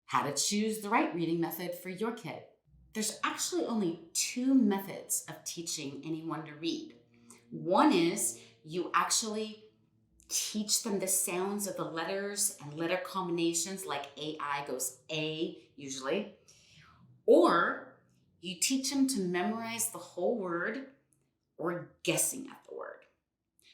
how to choose the right reading method for your kid. There's actually only two methods of teaching anyone to read. One is you actually teach them the sounds of the letters and letter combinations, like AI goes A usually, or you teach them to memorize the whole word or guessing at the word.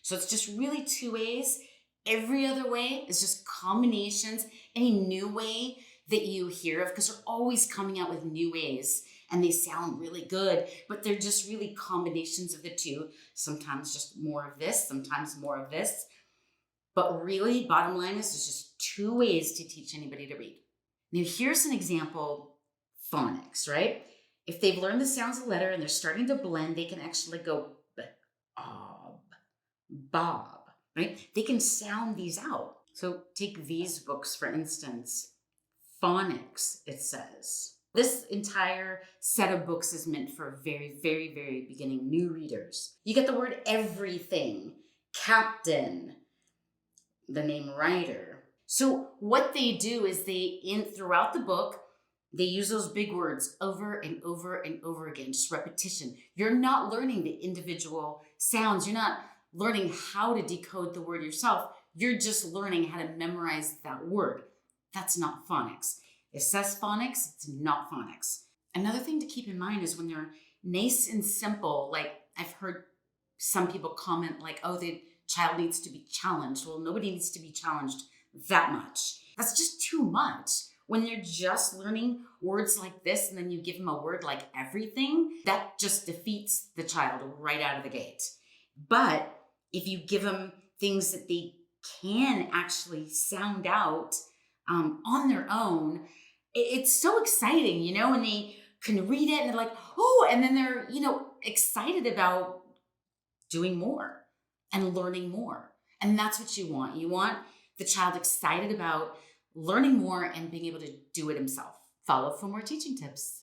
So it's just really two ways. Every other way is just combinations, any new way that you hear of, because they're always coming out with new ways and they sound really good, but they're just really combinations of the two. Sometimes just more of this, sometimes more of this. But really, bottom line is there's just two ways to teach anybody to read. Now, here's an example, phonics, right? If they've learned the sounds of the letter and they're starting to blend, they can actually go ob, bob, right? They can sound these out. So take these books, for instance. Phonics, it says. This entire set of books is meant for very, very, very beginning new readers. You get the word everything, captain, the name writer. So what they do is throughout the book, they use those big words over and over and over again, just repetition. You're not learning the individual sounds. You're not learning how to decode the word yourself. You're just learning how to memorize that word. That's not phonics. It says phonics, it's not phonics. Another thing to keep in mind is when they're nice and simple, like I've heard some people comment like, oh, the child needs to be challenged. Well, nobody needs to be challenged that much. That's just too much. When they're just learning words like this and then you give them a word like everything, that just defeats the child right out of the gate. But if you give them things that they can actually sound out on their own, it's so exciting, when they can read it and they're like, oh, and then they're, excited about doing more and learning more. And that's what you want. You want the child excited about learning more and being able to do it himself. Follow for more teaching tips.